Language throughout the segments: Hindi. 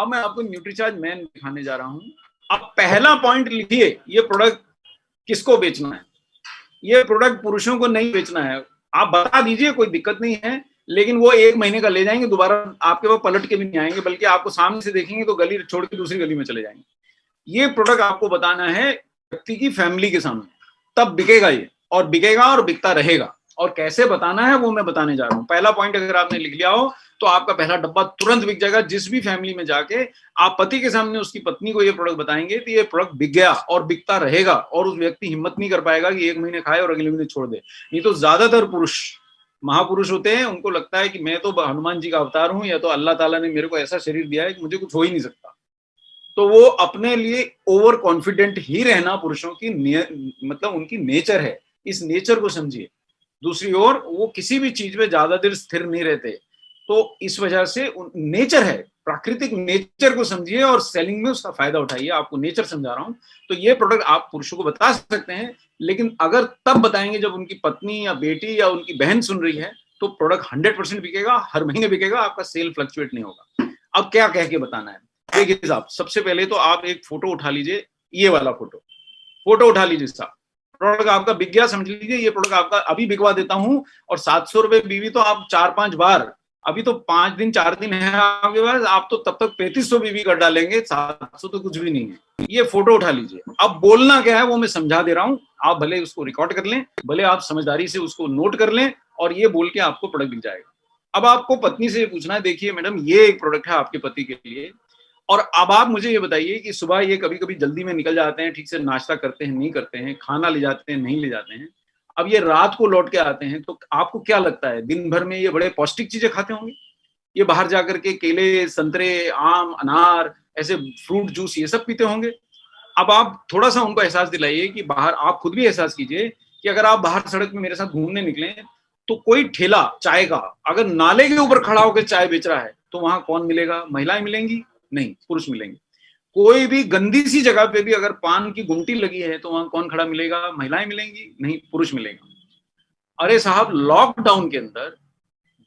अब मैं आपको न्यूट्रीचार्ज मैन दिखाने जा रहा हूं। अब पहला पॉइंट लिखिए, ये प्रोडक्ट किसको बेचना है। ये प्रोडक्ट पुरुषों को नहीं बेचना है। आप बता दीजिए, कोई दिक्कत नहीं है, लेकिन वो 1 महीने का ले जाएंगे, दोबारा आपके पास पलट के भी नहीं आएंगे, बल्कि आपको सामने से देखेंगे तो गली छोड़ के दूसरी गली में चले जाएंगे। ये प्रोडक्ट आपको बताना है व्यक्ति की फैमिली के सामने, तब बिकेगा ये, और बिकेगा और बिकता रहेगा। और कैसे बताना है वो मैं बताने जा रहा हूं। पहला पॉइंट अगर आपने लिख लिया हो तो आपका पहला डब्बा तुरंत बिक जाएगा। जिस भी फैमिली में जाके आप पति के सामने उसकी पत्नी को ये प्रोडक्ट बताएंगे तो ये प्रोडक्ट बिक गया और बिकता रहेगा, और उस व्यक्ति हिम्मत नहीं कर पाएगा कि 1 महीने खाए और अगले महीने छोड़ दे। नहीं तो ज्यादातर पुरुष महापुरुष होते हैं, उनको लगता है कि मैं तो हनुमान जी का अवतार हूं, या तो अल्लाह ताला ने मेरे को ऐसा शरीर दिया है कि मुझे कुछ हो ही नहीं सकता। तो वो अपने लिए ओवर कॉन्फिडेंट ही रहना पुरुषों की मतलब उनकी नेचर है। इस नेचर को समझिए। दूसरी ओर वो किसी भी चीज में ज्यादा देर स्थिर नहीं रहते, तो इस वजह से नेचर है, प्राकृतिक नेचर को समझिए और सेलिंग में उसका फायदा उठाइए। आपको नेचर समझा रहा हूं। तो ये प्रोडक्ट आप पुरुषों को बता सकते हैं, लेकिन अगर तब बताएंगे जब उनकी पत्नी या बेटी या उनकी बहन सुन रही है, तो प्रोडक्ट 100% बिकेगा, हर महीने बिकेगा, आपका सेल फ्लक्चुएट नहीं होगा। अब क्या कह के बताना है, देखिए साहब, सबसे पहले तो आप एक फोटो उठा लीजिए, ये वाला फोटो उठा लीजिए साहब। प्रोडक्ट आपका बिक गया, समझ लीजिए ये प्रोडक्ट आपका अभी बिकवा देता हूं। और 700 रुपए बीवी तो आप 4-5 बार, अभी तो 5 दिन 4 दिन है आपके पास, आप तो तब तक 3500 बीवी कर डालेंगे, 700 तो कुछ भी नहीं है। ये फोटो उठा लीजिए। अब बोलना क्या है वो मैं समझा दे रहा हूं, आप भले उसको रिकॉर्ड कर लें, भले आप समझदारी से उसको नोट कर लें, और ये बोल के आपको प्रोडक्ट बिक जाएगा। अब आपको पत्नी से पूछना है, देखिए मैडम ये एक प्रोडक्ट है आपके पति के लिए, और अब आप मुझे ये बताइए कि सुबह ये कभी कभी जल्दी में निकल जाते हैं, ठीक से नाश्ता करते हैं नहीं करते हैं, खाना ले जाते हैं नहीं ले जाते हैं, अब ये रात को लौट के आते हैं, तो आपको क्या लगता है दिन भर में ये बड़े पौष्टिक चीजें खाते होंगे? ये बाहर जाकर के केले, संतरे, आम, अनार, ऐसे फ्रूट जूस ये सब पीते होंगे। अब आप थोड़ा सा उनको एहसास दिलाइए कि बाहर, आप खुद भी एहसास कीजिए कि अगर आप बाहर सड़क में मेरे साथ घूमने निकले तो कोई ठेला चाय का अगर नाले के ऊपर खड़ा होकर चाय बेच रहा है, तो वहां कौन मिलेगा? महिलाएं मिलेंगी? नहीं, पुरुष मिलेंगे। कोई भी गंदी सी जगह पे भी अगर पान की गुमटी लगी है तो वहां कौन खड़ा मिलेगा? महिलाएं मिलेंगी? नहीं, पुरुष मिलेगा। अरे साहब, लॉकडाउन के अंदर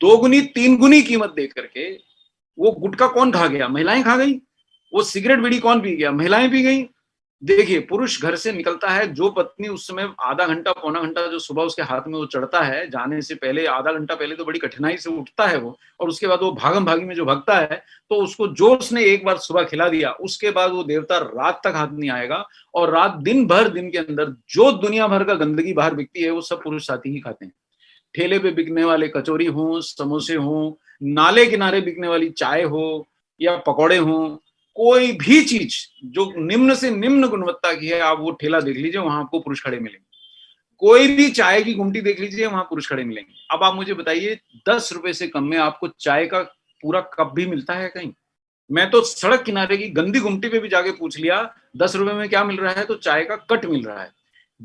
2 गुनी 3 गुनी कीमत देख करके वो गुटखा कौन खा गया? महिलाएं खा गई। वो सिगरेट बीड़ी कौन पी गया? महिलाएं पी गई। देखिए, पुरुष घर से निकलता है, जो पत्नी उस समय आधा घंटा पौना घंटा जो सुबह उसके हाथ में वो चढ़ता है, जाने से पहले आधा घंटा पहले तो बड़ी कठिनाई से उठता है वो, और उसके बाद वो भागम भागी में जो भगता है, तो उसको जो उसने एक बार सुबह खिला दिया, उसके बाद वो देवता रात तक हाथ नहीं आएगा। और रात दिन भर, दिन के अंदर जो दुनिया भर का गंदगी बाहर बिकती है वो सब पुरुष साथी ही खाते हैं। ठेले पे बिकने वाले कचौरी हो, समोसे हो, नाले किनारे बिकने वाली चाय हो या पकौड़े हो, कोई भी चीज जो निम्न से निम्न गुणवत्ता की है, आप वो ठेला देख लीजिए, वहां आपको पुरुष खड़े मिलेंगे। कोई भी चाय की गुमटी देख लीजिए, वहां पुरुष खड़े मिलेंगे। अब आप मुझे बताइए, 10 रुपए से कम में आपको चाय का पूरा कप भी मिलता है कहीं? मैं तो सड़क किनारे की गंदी गुमटी पे भी जाके पूछ लिया, 10 रुपए में क्या मिल रहा है? तो चाय का कट मिल रहा है।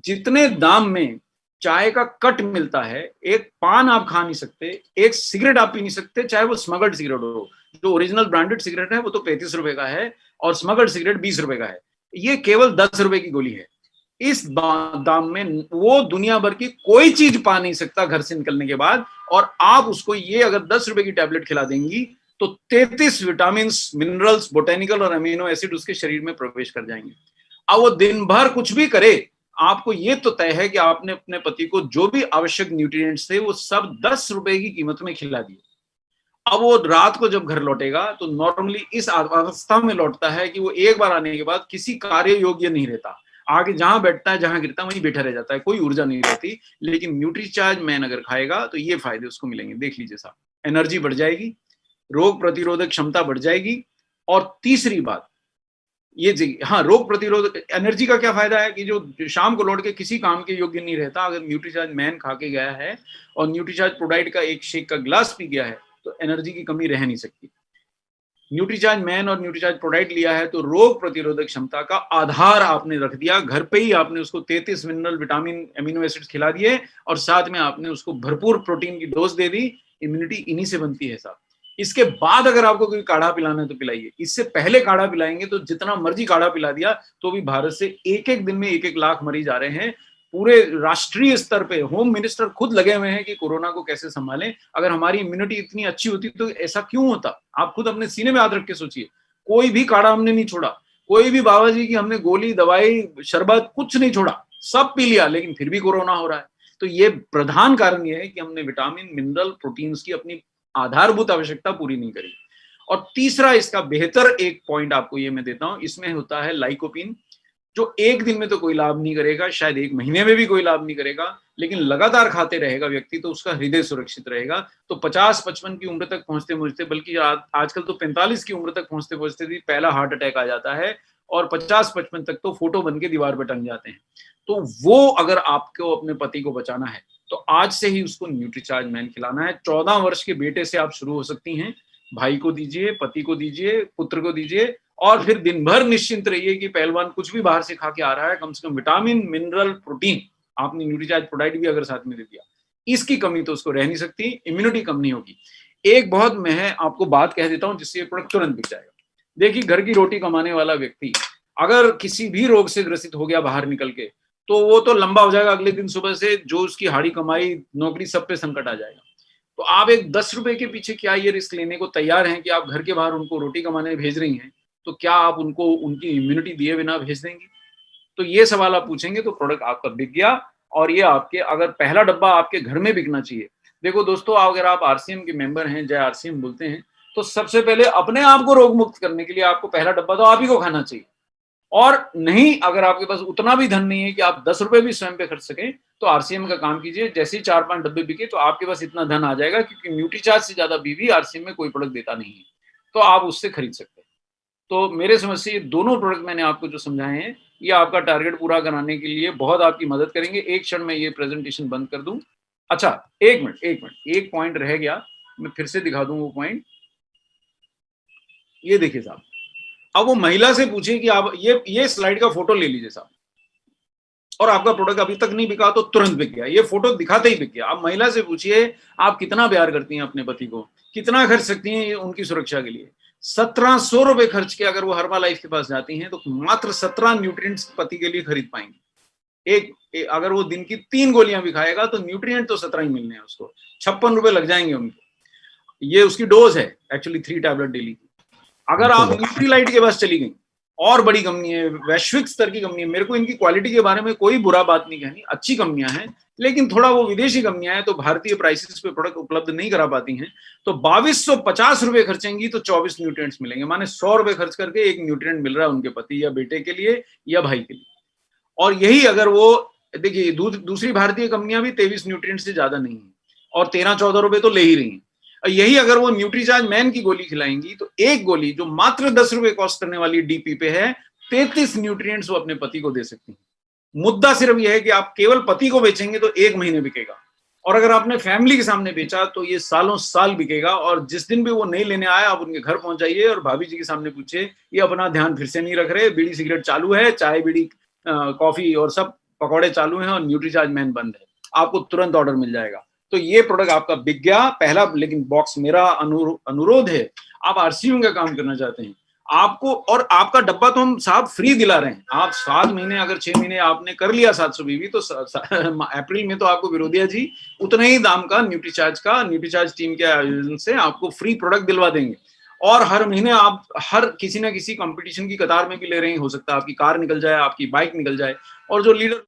जितने दाम में चाय का कट मिलता है, एक पान आप खा नहीं सकते, एक सिगरेट आप पी नहीं सकते, चाहे वो स्मगल्ड सिगरेट हो। जो ओरिजिनल ब्रांडेड सिगरेट है वो तो 35 रुपए का है, और स्मगल्ड सिगरेट 20 रुपए का है। ये केवल 10 रुपए की गोली है। इस दाम में वो दुनिया भर की कोई चीज पा नहीं सकता घर से निकलने के बाद। और आप उसको ये अगर 10 रुपए की टैबलेट खिला देंगी तो 33 विटामिन, मिनरल्स, बोटेनिकल और अमीनो एसिड उसके शरीर में प्रवेश कर जाएंगे। अब वो दिन भर कुछ भी करे, आपको ये तो तय है कि आपने अपने पति को जो भी आवश्यक न्यूट्रिएंट्स थे वो सब 10 रुपए की कीमत में खिला दिए। अब वो रात को जब घर लौटेगा तो नॉर्मली इस अवस्था में लौटता है कि वो एक बार आने के बाद किसी कार्य योग्य नहीं रहता। आगे जहां बैठता है, जहां गिरता है, वहीं बैठा रह जाता है, कोई ऊर्जा नहीं रहती। लेकिन न्यूट्रीचार्ज मैन अगर खाएगा तो ये फायदे उसको मिलेंगे, देख लीजिए साहब। एनर्जी बढ़ जाएगी, रोग प्रतिरोधक क्षमता बढ़ जाएगी, और तीसरी बात ये जी, हाँ, रोग प्रतिरोधक एनर्जी का क्या फायदा है कि जो शाम को लौट के किसी काम के योग्य नहीं रहता, अगर न्यूट्रीचार्ज मैन खा के गया है और न्यूट्रीचार्ज प्रोडाइट का एक शेक का ग्लास पी गया है, तो एनर्जी की कमी रह नहीं सकती। न्यूट्रीचार्ज मैन और न्यूट्रीचार्ज प्रोडाइट लिया है तो रोग प्रतिरोधक क्षमता का आधार आपने रख दिया। घर पे ही आपने उसको 33 मिनरल, विटामिन, एमिनो एसिड्स खिला दिए, और साथ में आपने उसको भरपूर प्रोटीन की डोज दे दी। इम्यूनिटी इन्हीं से बनती है साहब। इसके बाद अगर आपको कोई काढ़ा पिलाना है तो पिलाइए। इससे पहले काढ़ा पिलाएंगे तो जितना मर्जी काढ़ा पिला दिया तो भी भारत से एक एक दिन में 1-1 लाख मरीज आ रहे हैं। पूरे राष्ट्रीय स्तर पे होम मिनिस्टर खुद लगे हुए हैं कि कोरोना को कैसे संभालें। अगर हमारी इम्यूनिटी इतनी अच्छी होती तो ऐसा क्यों होता? आप खुद अपने सीने में हाथ रख के सोचिए। कोई भी काढ़ा हमने नहीं छोड़ा, कोई भी बाबा जी की हमने गोली, दवाई, शरबत कुछ नहीं छोड़ा, सब पी लिया, लेकिन फिर भी कोरोना हो रहा है। तो ये प्रधान कारण ये है कि हमने विटामिन, मिनरल, प्रोटीन्स की अपनी आधारभूत आवश्यकता पूरी नहीं करी। और तीसरा इसका बेहतर एक पॉइंट आपको ये मैं देता हूं, इसमें होता है लाइकोपिन, जो एक दिन में तो कोई लाभ नहीं करेगा, शायद एक महीने में भी कोई लाभ नहीं करेगा, लेकिन लगातार खाते रहेगा व्यक्ति तो उसका हृदय सुरक्षित रहेगा। तो 50-55 की उम्र तक पहुंचते पहुंचते, बल्कि आजकल तो 45 की उम्र तक पहुंचते पहुंचते भी पहला हार्ट अटैक आ जाता है, और 50-55 तक तो फोटो बन के दीवार पर टंग जाते हैं। तो वो अगर आपको अपने पति को बचाना है तो आज से ही उसको न्यूट्रीचार्ज मैन खिलाना है। 14 वर्ष के बेटे से आप शुरू हो सकती हैं, भाई को दीजिए, पति को दीजिए, पुत्र को दीजिए, और फिर दिन भर निश्चिंत रहिए कि पहलवान कुछ भी बाहर से खा के आ रहा है, कम से कम विटामिन, मिनरल, प्रोटीन आपने न्यूट्रीचार्ज प्रोडाइट भी अगर साथ में दे दिया, इसकी कमी तो उसको रह नहीं सकती, इम्यूनिटी कम नहीं होगी। एक बहुत मैं आपको बात कह देता हूं जिससे ये प्रोडक्ट तुरंत बिक जाएगा। देखिए, घर की रोटी कमाने वाला व्यक्ति अगर किसी भी रोग से ग्रसित हो गया बाहर निकल के, तो वो तो लंबा हो जाएगा, अगले दिन सुबह से जो उसकी हाड़ी कमाई, नौकरी, सब पे संकट आ जाएगा। तो आप एक 10 रुपए के पीछे क्या ये रिस्क लेने को तैयार हैं कि आप घर के बाहर उनको रोटी कमाने भेज रही हैं, तो क्या आप उनको उनकी इम्यूनिटी दिए बिना भेज देंगी? तो ये सवाल आप पूछेंगे तो प्रोडक्ट आपका बिक गया। और ये आपके अगर पहला डब्बा आपके घर में बिकना चाहिए। देखो दोस्तों, अगर आप आरसीएम के मेंबर हैं, जय आरसीएम बोलते हैं, तो सबसे पहले अपने आप को रोग मुक्त करने के लिए आपको पहला डब्बा तो आप ही को खाना चाहिए। और नहीं, अगर आपके पास उतना भी धन नहीं है कि आप 10 रुपए भी स्वयं पे खर्च सकें, तो आरसीएम का काम कीजिए। जैसे ही 4-5 डब्बे बिके तो आपके पास इतना धन आ जाएगा, क्योंकि न्यूट्रीचार्ज से ज्यादा बीवी आरसीएम में कोई प्रोडक्ट देता नहीं है, तो आप उससे खरीद सकते हैं। तो मेरे समझ से ये दोनों प्रोडक्ट मैंने आपको जो समझाए हैं, ये आपका टारगेट पूरा कराने के लिए बहुत आपकी मदद करेंगे। एक क्षण में ये प्रेजेंटेशन बंद कर दूं। अच्छा, एक मिनट, एक पॉइंट रह गया, मैं फिर से दिखा दूं वो पॉइंट। ये देखिए साहब, अब वो महिला से पूछिए कि आप ये स्लाइड का फोटो ले लीजिए साहब, और आपका प्रोडक्ट अभी तक नहीं बिका तो तुरंत बिक गया, ये फोटो दिखाते ही बिक गया। आप महिला से पूछिए आप कितना प्यार करती हैं अपने पति को, कितना खर्च सकती हैं उनकी सुरक्षा के लिए। 1700 रुपए खर्च के अगर वो हर्बा लाइफ के पास जाती हैं तो मात्र 17 न्यूट्रिएंट्स पति के लिए खरीद पाएंगे। अगर वो दिन की 3 गोलियां भी खाएगा तो न्यूट्रिएंट तो 17 ही मिलने हैं उसको, 56 रुपए लग जाएंगे उनको। ये उसकी डोज है एक्चुअली, 3 टैबलेट डेली की। अगर आप न्यूट्रीलाइट के पास चली गई, और बड़ी कंपनी है, वैश्विक स्तर की कंपनी है, मेरे को इनकी क्वालिटी के बारे में कोई बुरा बात नहीं कहनी, अच्छी कंपनियां हैं, लेकिन थोड़ा वो विदेशी कंपनियां हैं तो भारतीय प्राइसेस पे प्रोडक्ट उपलब्ध नहीं करा पाती हैं। तो 2250 रुपए खर्चेंगी तो 24 न्यूट्रिएंट्स मिलेंगे, माने 100 रुपए खर्च करके एक न्यूट्रिएंट मिल रहा है उनके पति या बेटे के लिए या भाई के लिए। और यही अगर वो देखिए, दूसरी भारतीय कंपनियां भी 23 न्यूट्रिएंट से ज्यादा नहीं है, और 13-14 रुपए तो ले ही रही हैं। यही अगर वो न्यूट्रीचार्ज मैन की गोली खिलाएंगी तो एक गोली जो मात्र 10 रुपए कॉस्ट करने वाली डीपी पे है, 33 न्यूट्रिएंट्स वो अपने पति को दे सकती हैं। मुद्दा सिर्फ यह है कि आप केवल पति को बेचेंगे तो 1 महीने बिकेगा, और अगर आपने फैमिली के सामने बेचा तो ये सालों साल बिकेगा। और जिस दिन भी वो नहीं लेने आए, आप उनके घर पहुंच जाइए और भाभी जी के सामने पूछिए, ये अपना ध्यान फिर से नहीं रख रहे, बीड़ी सिगरेट चालू है, चाय बीड़ी कॉफी और सब पकौड़े चालू हैं, और न्यूट्रीचार्ज मैन बंद है, आपको तुरंत ऑर्डर मिल जाएगा। तो ये प्रोडक्ट आपका बिक गया पहला। लेकिन बॉक्स मेरा अनुरोध है, आप आरसीएम का काम करना चाहते हैं आपको, और आपका डब्बा तो हम साहब फ्री दिला रहे हैं। आप 7 महीने अगर 6 महीने आपने कर लिया 700 बीवी, तो अप्रैल में तो आपको विरोधिया जी उतने ही दाम का न्यूट्रीचार्ज टीम के आयोजन से आपको फ्री प्रोडक्ट दिलवा देंगे। और हर महीने आप हर किसी ना किसी कंपटीशन की कतार में भी ले रहे हैं, हो सकता है आपकी कार निकल जाए, आपकी बाइक निकल जाए, और जो लीडर